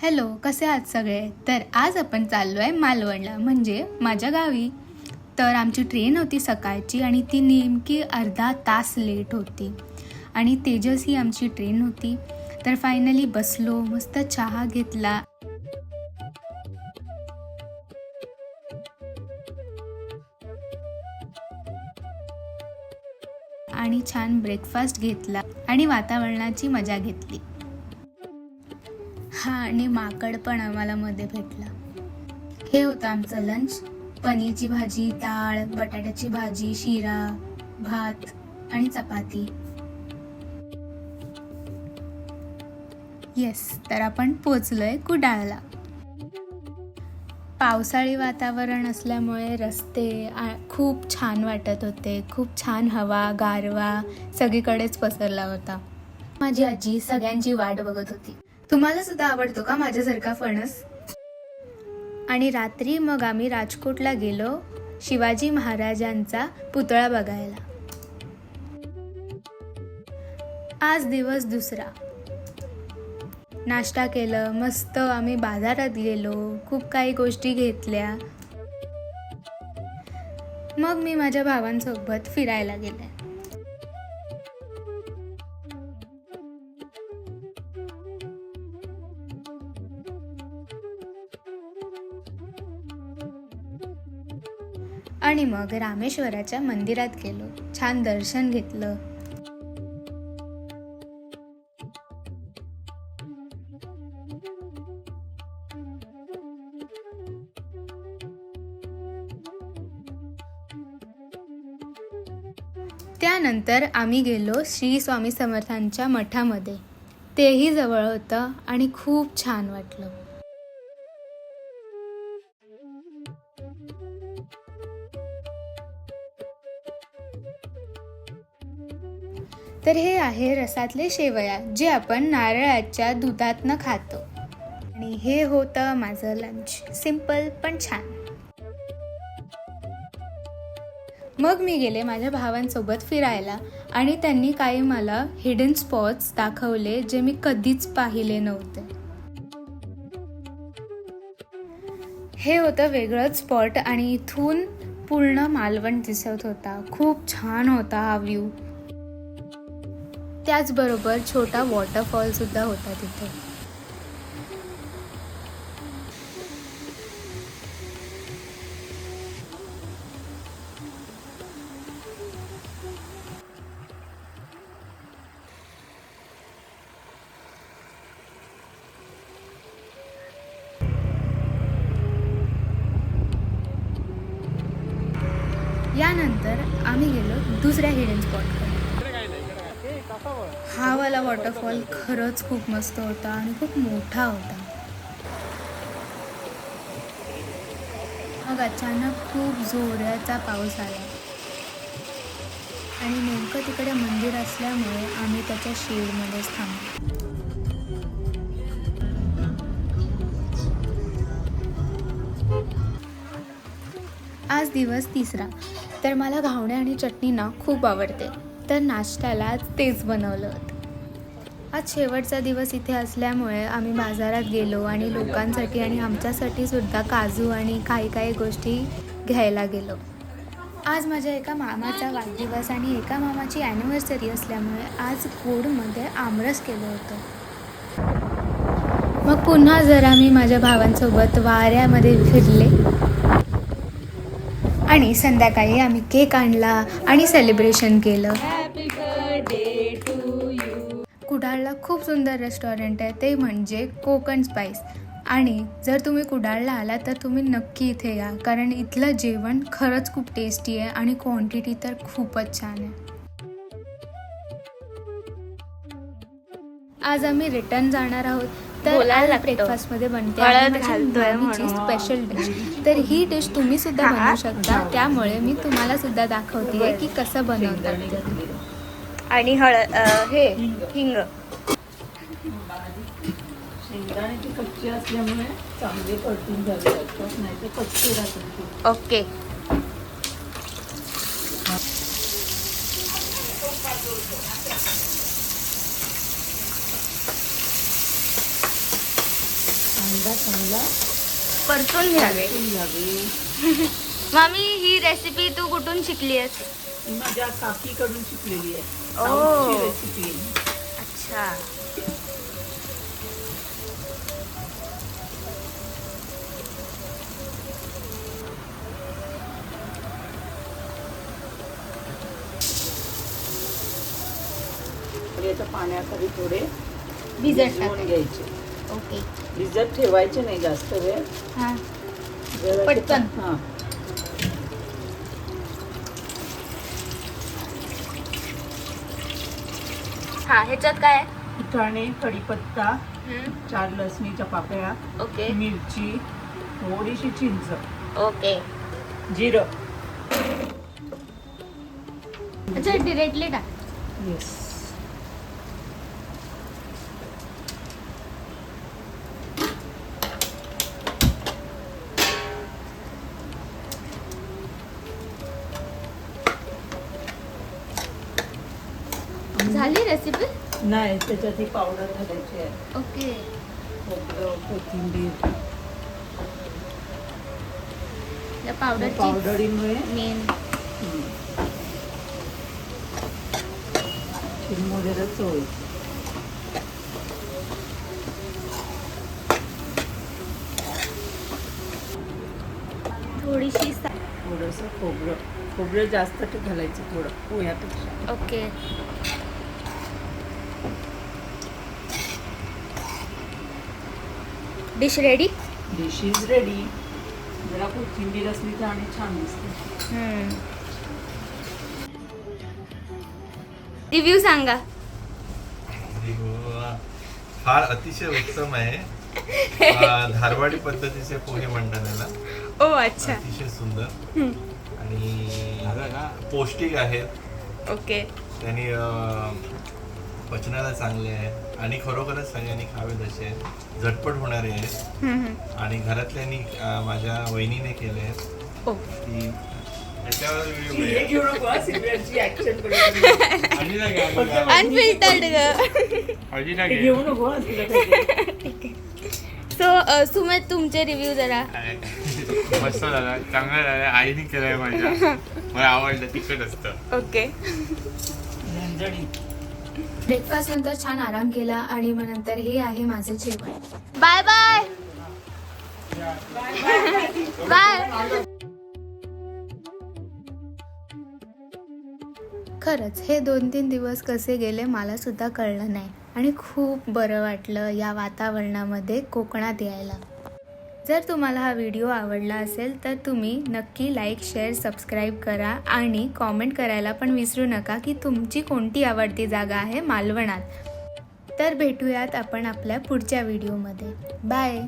Hello, कसे आहात सगळे? तर आज आपण चाललो आहे मालवणला, म्हणजे माझ्या गावी. तर आमची ट्रेन होती सकाळची आणि ती नेमकी अर्धा तास लेट होती. आणि तेजस ही आमची ट्रेन होती. तर फायनली बसलो, मस्त चहा घेतला आणि छान ब्रेकफास्ट घेतला आणि वातावरणाची मजा घेतली. हा, आणि माकड पण आम्हाला मध्ये भेटला. हे होतं आमचं लंच. पनीरची भाजी, डाळ, बटाट्याची भाजी, शिरा, भात आणि चपाती. येस, तर आपण पोचलोय कुडाळला. पावसाळी वातावरण असल्यामुळे रस्ते खूप छान वाटत होते. खूप छान हवा, गारवा सगळीकडेच पसरला होता. माझी आजी सगळ्यांची वाट बघत होती. तुम्हाला सुद्धा आवडतो का माझ्यासारखा फणस? आणि रात्री मग आम्ही राजकोटला गेलो शिवाजी महाराजांचा पुतळा बघायला. आज दिवस दुसरा. नाश्ता केलं, मस्त आम्ही बाजारात गेलो, खूप काही गोष्टी घेतल्या. मग मी माझ्या भावांसोबत फिरायला गेले. आणि मग रामेश्वराच्या मंदिरात गेलो, छान दर्शन घेतलं. त्यानंतर आम्ही गेलो श्री स्वामी समर्थांच्या मठामध्ये. तेही जवळ होतं आणि खूप छान वाटलं. तर हे आहे रसातले शेवया, जे आपण नारळाच्या दुधातनं खातो. आणि हे होतं माझं लंच, सिंपल पण छान. मग मी गेले माझ्या भावांसोबत फिरायला आणि त्यांनी काही मला हिडन स्पॉट्स दाखवले जे मी कधीच पाहिले नव्हते. हे होतं वेगळंच स्पॉट आणि इथून पूर्ण मालवण दिसत होता. खूप छान होता हा व्ह्यू. त्याचबरोबर छोटा वॉटरफॉल सुद्धा होता तिथे. यानंतर आम्ही गेलो दुसऱ्या हिडन स्पॉटकडे. हा वाला वॉटरफॉल खरंच खूप मस्त होता आणि खूप मोठा होता. मग अचानक खूप जोराचा पाऊस आला आणि नेमकं तिकडे मंदिर असल्यामुळे आम्ही त्याच्या शेडमध्येच थांबलो. आज दिवस तिसरा. तर मला घावणे आणि चटणी ना खूप आवडते, तर नाश्त्याला तेच बनवलं होतं. आज शेवटचा दिवस इथे असल्यामुळे आम्ही बाजारात गेलो आणि लोकांसाठी आणि आमच्यासाठी सुद्धा काजू आणि काही गोष्टी घ्यायला गेलो. आज माझ्या एका मामाचा वाढदिवस आणि एका मामाची ॲनिव्हर्सरी असल्यामुळे आज गोडमध्ये आमरस केलं होतं. मग पुन्हा जरा मी माझ्या भावांसोबत वाऱ्यामध्ये फिरले आणि संध्याकाळी आम्ही केक आणला आणि सेलिब्रेशन केलं. कुडाळला खूप सुंदर रेस्टॉरंट आहे, ते म्हणजे कोकण स्पाइस. आणि जर तुम्ही कुडाळला आला तर तुम्ही नक्की इथे या, कारण इथलं जेवण खरंच खूप टेस्टी आहे आणि क्वांटिटी तर खूपच छान आहे. आज आम्ही रिटर्न जाणार आहोत. तर आज ब्रेकफास्टमध्ये बनते माझी स्पेशल डिश. तर ही डिश तुम्ही सुद्धा बनवू शकता, त्यामुळे मी तुम्हाला सुद्धा दाखवते की कसं बनवतात. आणि हे हिंग. शेंगदाण्याची कच्ची असल्यामुळे चांगले परतून घ्यावे लागतात, नाही तर कच्चे राहतात. ओके. कांदा चांगला परतून घ्यावे. परतून घ्यावे. मामी ही रेसिपी तू कुठून शिकली आहेस? ही माझ्या काकीकडून शिकलेली आहे. ओ. साऊथची रेसिपी आहे. अच्छा. तर याच्या पाण्याखाली थोडे भिजत भिजवून टाकायचे. घ्यायचे. ओके. भिजत ठेवायचे नाही जास्त वेळ. हां. जरा पटकन. हां. हा ह्याच्यात काय आहे? फुटाणे, कढीपत्ता, हम्म, 4 लसणीच्या पाकळ्या, ओके मिरची, थोडीशी चिंच, ओके. जिरं. अच्छा डिरेक्टली टाक. येस. झाली रेसिपी. नाही, त्याच्यात ही पावडर घालायची आहे. ओके. खोबरं, कोथिंबीर. या पावडरची पावडरीमुळे मेन. चिरमुऱ्याला चव येते. थोडीशी थोडंसं खोबरं जास्त घालायचं थोडं पोह्यापेक्षा. Okay. Dish ready. Dish is ready. जरा कोथिंबीर असली तर आणि छान दिसते. रिव्ह्यू सांगा. फार अतिशय उत्तम आहे. धारवाडी पद्धतीचे पोहे म्हणतात त्याला. ओ अच्छा. अतिशय सुंदर आणि पौष्टिक आहेत. ओके. त्यांनी पचनाला चांगले आहे आणि खरोखरच सगळ्यांनी खावे तसे झटपट होणारे आहेत. आणि घरातल्यांनी माझ्या वहिनीने केले आहेत. ओ. ती त्याच्यावर हे घेऊ नको हा, सिक्रेटची action करू. अनफिल्टर्ड हे घेऊ नको हा, तुला काही. सो सुमित तुमचे रिव्ह्यू जरा. मस्त झाला, चांगला झाला. आईने केलंय माझ्या. मला आवडलं. तिखट असतं. ओके. झणझणीत. ब्रेकफास्ट नंतर छान आराम केला आणि मग नंतर हे आहे माझं जेवण. Bye bye bye. खरंच हे 2-3 दिवस कसे गेले मला सुद्धा कळलं नाही आणि खूप बरं वाटलं या वातावरणामध्ये कोकणात यायला. जर तुम्हाला हा व्हिडिओ आवडला असेल तर तुम्ही नक्की लाईक, शेअर, सबस्क्राईब करा आणि कॉमेंट करायला पण विसरू नका की तुमची कोणती आवडती जागा आहे मालवणात. तर भेटूयात आपण आपल्या पुढच्या व्हिडिओमध्ये. बाय.